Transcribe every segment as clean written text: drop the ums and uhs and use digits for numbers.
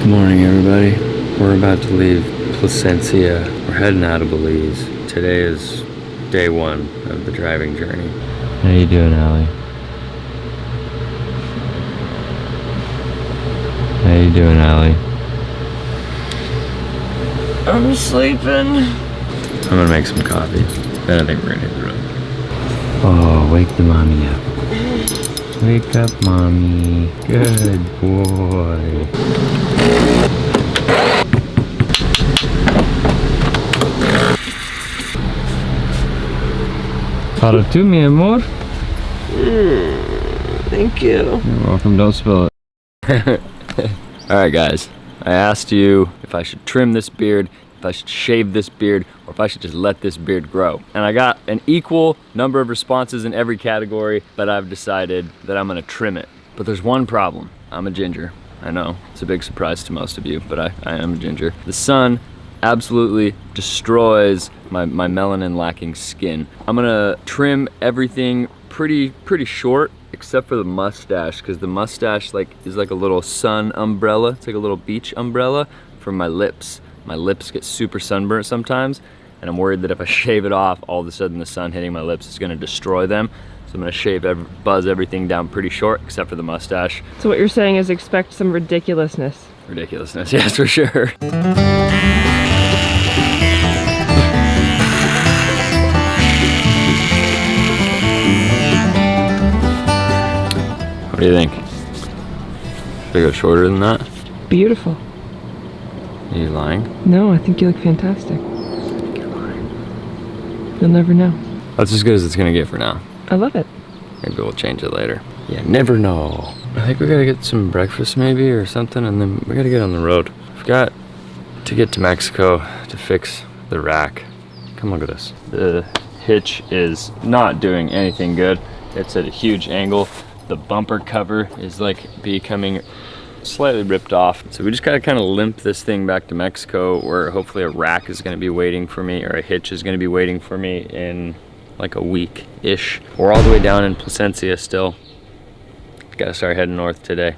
Morning, everybody. We're about to leave Placencia. We're heading out of Belize. Today is day one of the driving journey. How you doing, Allie? How you doing, Allie? I'm sleeping. I'm gonna make some coffee. Then I think we're gonna hit the road. Oh, wake the mommy up. Wake up, mommy. Good boy. Para tu, mi amor. Thank you. You're welcome. Don't spill it. Alright, guys. I asked you if I should trim this beard, if I should shave this beard, or if I should just let this beard grow. And I got an equal number of responses in every category, but I've decided that I'm gonna trim it. But there's one problem. I'm a ginger. I know, it's a big surprise to most of you, but I am a ginger. The sun absolutely destroys my melanin lacking skin. I'm gonna trim everything pretty short, except for the mustache, because the mustache is like a little sun umbrella. It's like a little beach umbrella for my lips. My lips get super sunburnt sometimes, and I'm worried that if I shave it off, all of a sudden the sun hitting my lips is gonna destroy them. So I'm gonna buzz everything down pretty short, except for the mustache. So what you're saying is expect some ridiculousness. Ridiculousness, yes, for sure. What do you think? Should I go shorter than that? Beautiful. Are you lying? No, I think you look fantastic. I think you're lying. You'll never know. That's as good as it's gonna get for now. I love it. Maybe we'll change it later. Yeah, never know. I think we gotta get some breakfast maybe or something, and then we gotta get on the road. We've got to get to Mexico to fix the rack. Come look at this. The hitch is not doing anything good. It's at a huge angle. The bumper cover is becoming slightly ripped off. So we just gotta kind of limp this thing back to Mexico, where hopefully a rack is gonna be waiting for me, or a hitch is gonna be waiting for me in like a week-ish. We're all the way down in Placencia still. Gotta start heading north today.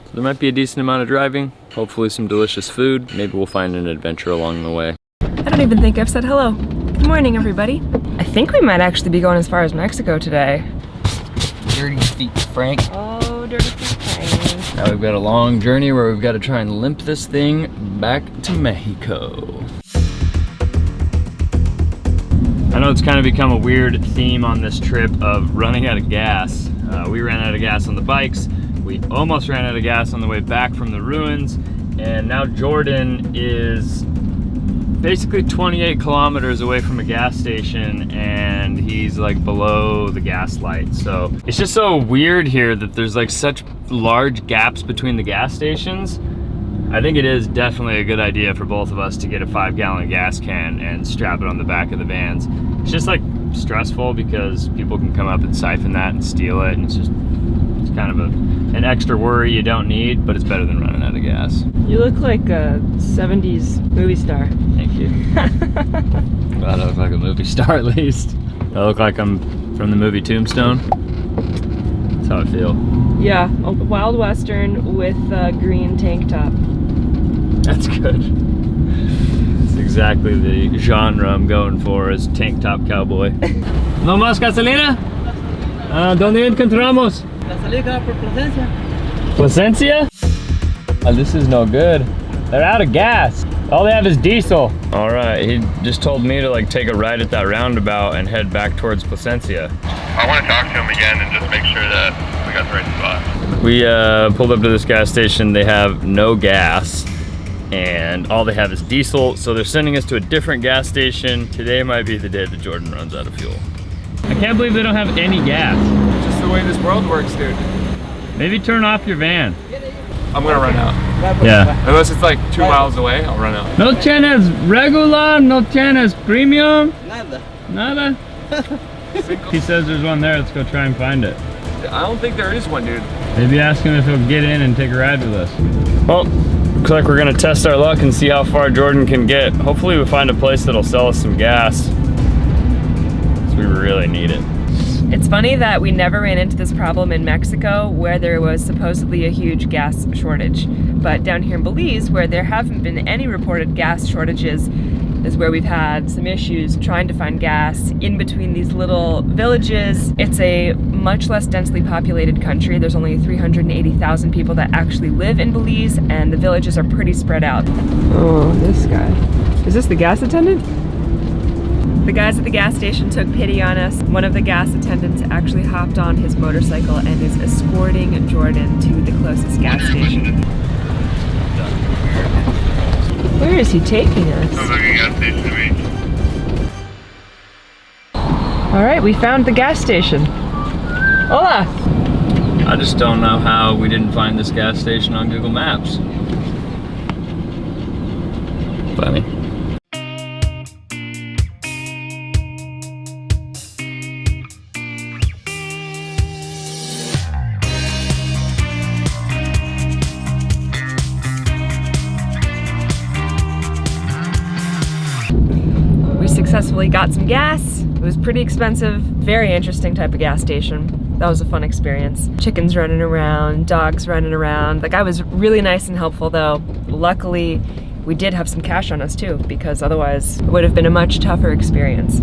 So there might be a decent amount of driving, hopefully some delicious food. Maybe we'll find an adventure along the way. I don't even think I've said hello. Good morning, everybody. I think we might actually be going as far as Mexico today. Dirty feet, Frank. Oh, dirty feet, Frank. Now we've got a long journey where we've got to try and limp this thing back to Mexico. I know it's kind of become a weird theme on this trip of running out of gas. We ran out of gas on the bikes. We almost ran out of gas on the way back from the ruins. And now Jordan is basically 28 kilometers away from a gas station, and he's like below the gas light. So it's just so weird here that there's like such large gaps between the gas stations. I think it is definitely a good idea for both of us to get a 5-gallon gas can and strap it on the back of the vans. It's just like stressful because people can come up and siphon that and steal it, and it's kind of an extra worry you don't need, but it's better than running out of gas. You look like a 70s movie star. Thank you. Glad I look like a movie star at least. I look like I'm from the movie Tombstone. That's how I feel. Yeah, a Wild Western with a green tank top. That's good. That's exactly the genre I'm going for, is tank top cowboy. No más gasolina? ¿Dónde encontramos? Gasolina por Placencia. Placencia? Oh, this is no good. They're out of gas. All they have is diesel. All right, he just told me to take a ride at that roundabout and head back towards Placencia. I want to talk to him again and just make sure that we got the right spot. We pulled up to this gas station. They have no gas, and all they have is diesel, so they're sending us to a different gas station. Today might be the day that Jordan runs out of fuel. I can't believe they don't have any gas. It's just the way this world works, dude. Maybe turn off your van. I'm gonna run out. Yeah. Unless it's like 2 miles away, I'll run out. No tienes regular, no tienes premium. Nada. Nada. He says there's one there. Let's go try and find it. I don't think there is one, dude. Maybe ask him if he'll get in and take a ride with us. Well, looks like we're gonna test our luck and see how far Jordan can get. Hopefully we find a place that'll sell us some gas, because we really need it. It's funny that we never ran into this problem in Mexico where there was supposedly a huge gas shortage. But down here in Belize, where there haven't been any reported gas shortages, is where we've had some issues trying to find gas in between these little villages. It's a much less densely populated country. There's only 380,000 people that actually live in Belize, and the villages are pretty spread out. Oh, this guy. Is this the gas attendant? The guys at the gas station took pity on us. One of the gas attendants actually hopped on his motorcycle and is escorting Jordan to the closest gas station. Where is he taking us? Sounds like a gas station to me. All right, we found the gas station. Hola! I just don't know how we didn't find this gas station on Google Maps. Funny. Successfully got some gas. It was pretty expensive, very interesting type of gas station. That was a fun experience. Chickens running around, dogs running around. The guy was really nice and helpful though. Luckily, we did have some cash on us too, because otherwise it would have been a much tougher experience.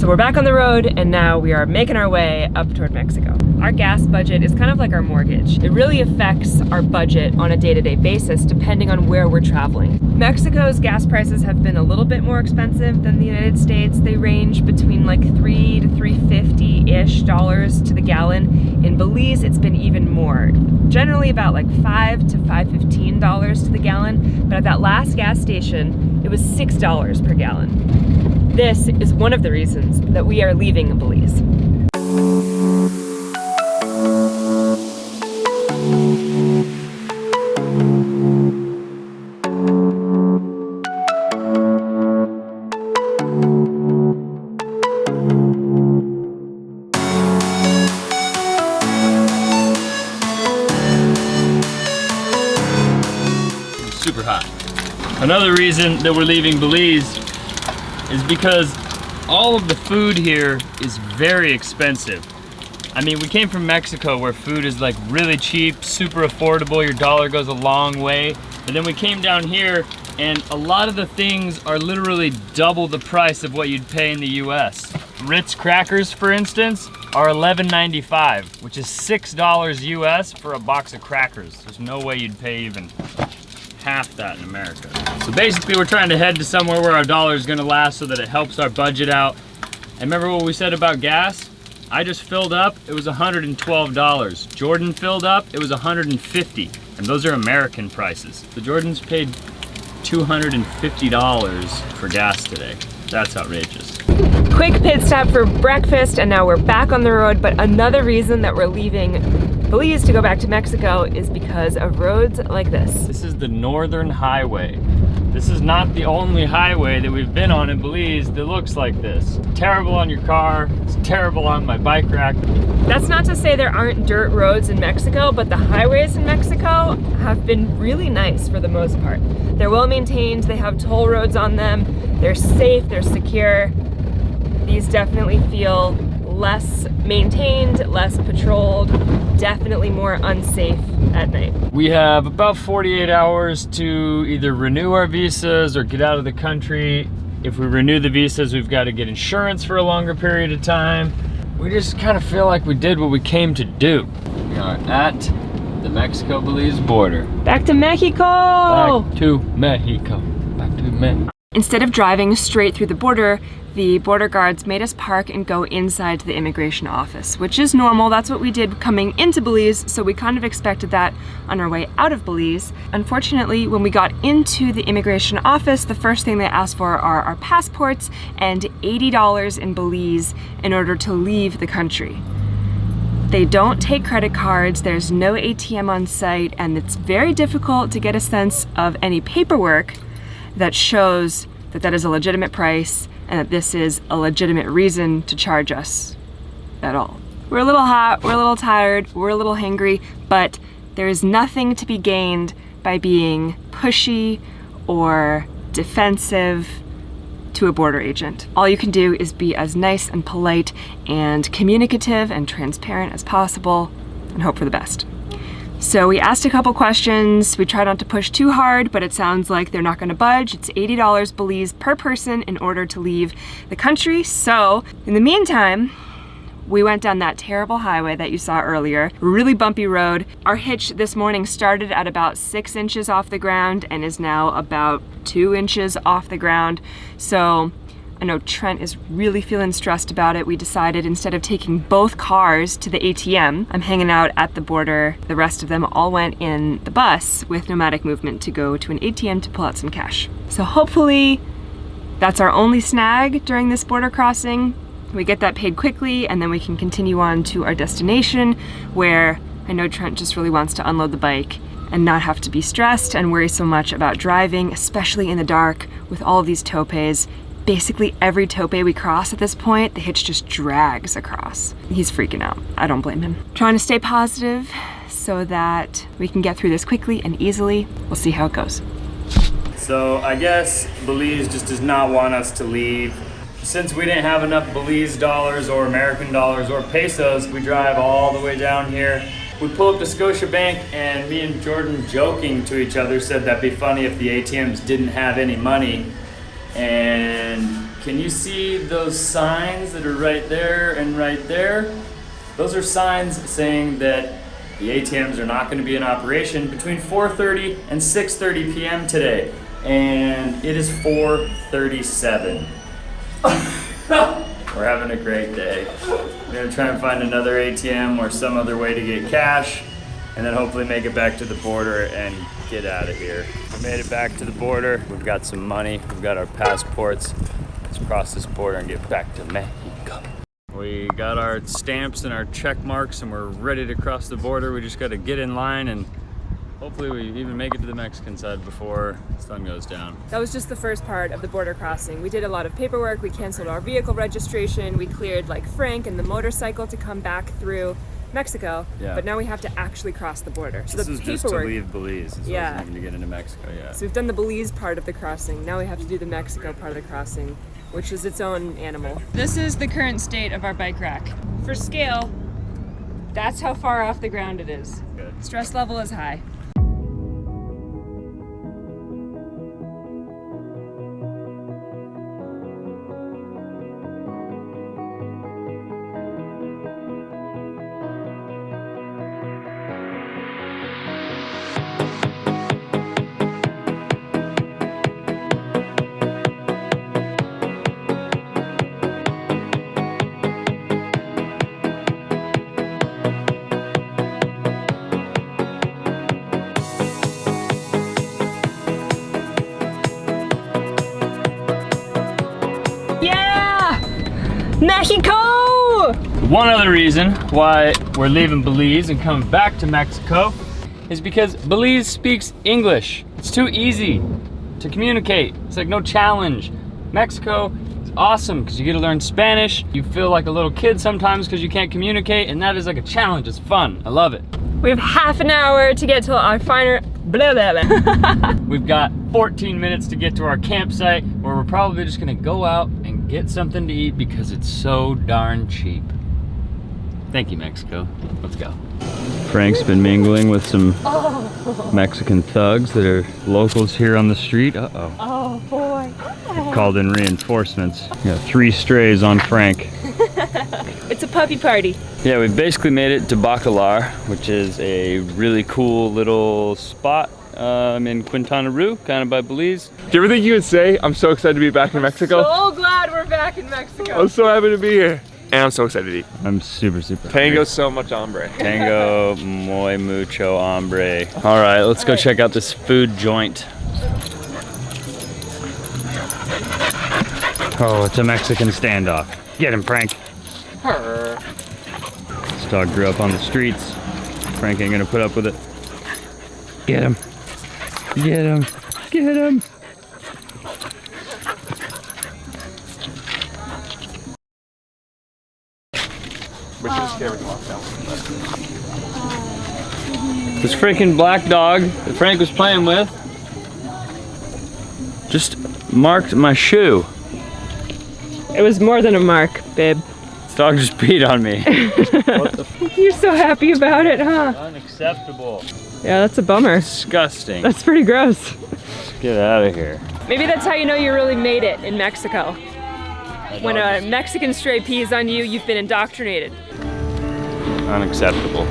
So we're back on the road and now we are making our way up toward Mexico. Our gas budget is kind of like our mortgage. It really affects our budget on a day-to-day basis depending on where we're traveling. Mexico's gas prices have been a little bit more expensive than the United States. They range between like $3 to $3.50-ish to the gallon. In Belize, it's been even more. Generally about like $5 to $5.15 to the gallon, but at that last gas station, it was $6 per gallon. This is one of the reasons that we are leaving Belize. Super hot. Another reason that we're leaving Belize is because all of the food here is very expensive. I mean, we came from Mexico where food is like really cheap, super affordable, your dollar goes a long way. But then we came down here and a lot of the things are literally double the price of what you'd pay in the US. Ritz crackers, for instance, are $11.95, which is $6 US for a box of crackers. There's no way you'd pay even half that in America. So basically we're trying to head to somewhere where our dollar is gonna last so that it helps our budget out. And remember what we said about gas? I just filled up, it was $112. Jordan filled up, it was $150. And those are American prices. The Jordans paid $250 for gas today. That's outrageous. Quick pit stop for breakfast and now we're back on the road, but another reason that we're leaving Belize to go back to Mexico is because of roads like this. This is the Northern Highway. This is not the only highway that we've been on in Belize that looks like this. It's terrible on your car, it's terrible on my bike rack. That's not to say there aren't dirt roads in Mexico, but the highways in Mexico have been really nice for the most part. They're well maintained, they have toll roads on them, they're safe, they're secure. These definitely feel less maintained, less patrolled, definitely more unsafe at night. We have about 48 hours to either renew our visas or get out of the country. If we renew the visas, we've got to get insurance for a longer period of time. We just kind of feel like we did what we came to do. We are at the Mexico-Belize border. Back to Mexico! Back to Mexico. Back to Mexico. Instead of driving straight through the border guards made us park and go inside to the immigration office, which is normal. That's what we did coming into Belize, so we kind of expected that on our way out of Belize. Unfortunately, when we got into the immigration office, the first thing they asked for are our passports and $80 in Belize in order to leave the country. They don't take credit cards, there's no ATM on site, and it's very difficult to get a sense of any paperwork that shows that that is a legitimate price and that this is a legitimate reason to charge us at all. We're a little hot, we're a little tired, we're a little hangry, but there is nothing to be gained by being pushy or defensive to a border agent. All you can do is be as nice and polite and communicative and transparent as possible and hope for the best. So we asked a couple questions. We tried not to push too hard, but it sounds like they're not gonna budge. It's $80 Belize per person in order to leave the country. So in the meantime, we went down that terrible highway that you saw earlier, really bumpy road. Our hitch this morning started at about 6 inches off the ground and is now about 2 inches off the ground. So I know Trent is really feeling stressed about it. We decided instead of taking both cars to the ATM, I'm hanging out at the border. The rest of them all went in the bus with nomadic movement to go to an ATM to pull out some cash. So hopefully that's our only snag during this border crossing. We get that paid quickly and then we can continue on to our destination, where I know Trent just really wants to unload the bike and not have to be stressed and worry so much about driving, especially in the dark with all of these topes. Basically every tope we cross at this point, the hitch just drags across. He's freaking out. I don't blame him. Trying to stay positive so that we can get through this quickly and easily. We'll see how it goes. So I guess Belize just does not want us to leave. Since we didn't have enough Belize dollars or American dollars or pesos, we drive all the way down here. We pull up to Scotiabank, and me and Jordan, joking to each other, said that'd be funny if the ATMs didn't have any money. And can you see those signs that are right there and right there? Those are signs saying that the ATMs are not going to be in operation between 4:30 and 6:30 p.m. today. And it is 4:37. We're having a great day. We're gonna try and find another ATM or some other way to get cash, and then hopefully make it back to the border and get out of here. We made it back to the border. We've got some money. We've got our passports. Let's cross this border and get back to Mexico. We got our stamps and our check marks, and we're ready to cross the border. We just got to get in line, and hopefully we even make it to the Mexican side before the sun goes down. That was just the first part of the border crossing. We did a lot of paperwork. We canceled our vehicle registration. We cleared like Frank and the motorcycle to come back through Mexico. Yeah. But now we have to actually cross the border. So This the is just to leave Belize. This Yeah. wasn't even to get into Mexico, yeah. So we've done the Belize part of the crossing. Now we have to do the Mexico part of the crossing, which is its own animal. This is the current state of our bike rack. For scale, that's how far off the ground it is. Good. Stress level is high. Mexico! One other reason why we're leaving Belize and coming back to Mexico is because Belize speaks English. It's too easy to communicate. It's like no challenge. Mexico is awesome because you get to learn Spanish. You feel like a little kid sometimes because you can't communicate, and that is like a challenge. It's fun. I love it. We have half an hour to get to our final blah blah blah. We've got 14 minutes to get to our campsite, where we're probably just gonna go out and get something to eat because it's so darn cheap. Thank you, Mexico. Let's go. Frank's been mingling with some Mexican thugs that are locals here on the street. Uh-oh. Oh boy. Called in reinforcements. Yeah, 3 strays on Frank. It's a puppy party. Yeah, we've basically made it to Bacalar, which is a really cool little spot in Quintana Roo, kind of by Belize. Do you ever think you would say, I'm so excited to be back in Mexico? So glad we're back in Mexico. I'm so happy to be here. And I'm so excited to eat. I'm super, super Tango hungry. so much hombre. Tango muy mucho hambre. All right, let's go check out this food joint. Oh, it's a Mexican standoff. Get him, Frank. This dog grew up on the streets. Frank ain't gonna put up with it. Get him. Get him. Get him. This freaking black dog that Frank was playing with just marked my shoe. It was more than a mark, babe. This dog just peed on me. What the f? You're so happy about it, huh? Unacceptable. Yeah, that's a bummer. Disgusting. That's pretty gross. Let's get out of here. Maybe that's how you know you really made it in Mexico. When a Mexican stray pees on you, you've been indoctrinated. Unacceptable.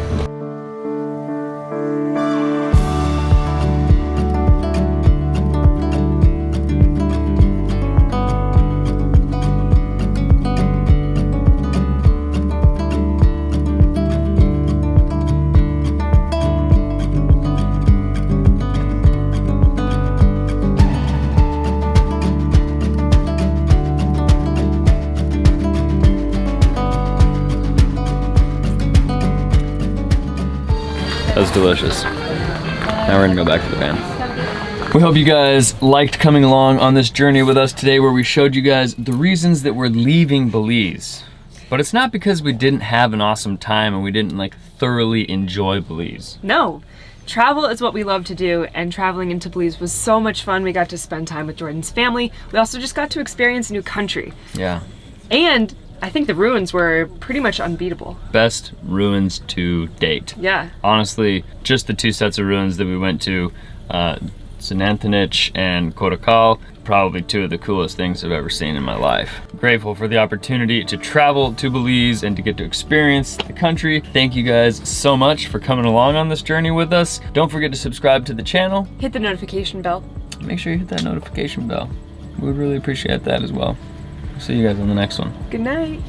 That was delicious. Now we're gonna go back to the van. We hope you guys liked coming along on this journey with us today where we showed you guys the reasons that we're leaving Belize. But it's not because we didn't have an awesome time and we didn't like thoroughly enjoy Belize. No, travel is what we love to do, and traveling into Belize was so much fun. We got to spend time with Jordan's family. We also just got to experience a new country. Yeah. And I think the ruins were pretty much unbeatable. best ruins to date. Yeah. Honestly, just the 2 sets of ruins that we went to, Sanantanich and Korakal, probably 2 of the coolest things I've ever seen in my life. Grateful for the opportunity to travel to Belize and to get to experience the country. Thank you guys so much for coming along on this journey with us. Don't forget to subscribe to the channel. Hit the notification bell. Make sure you hit that notification bell. We would really appreciate that as well. See you guys on the next one. Good night.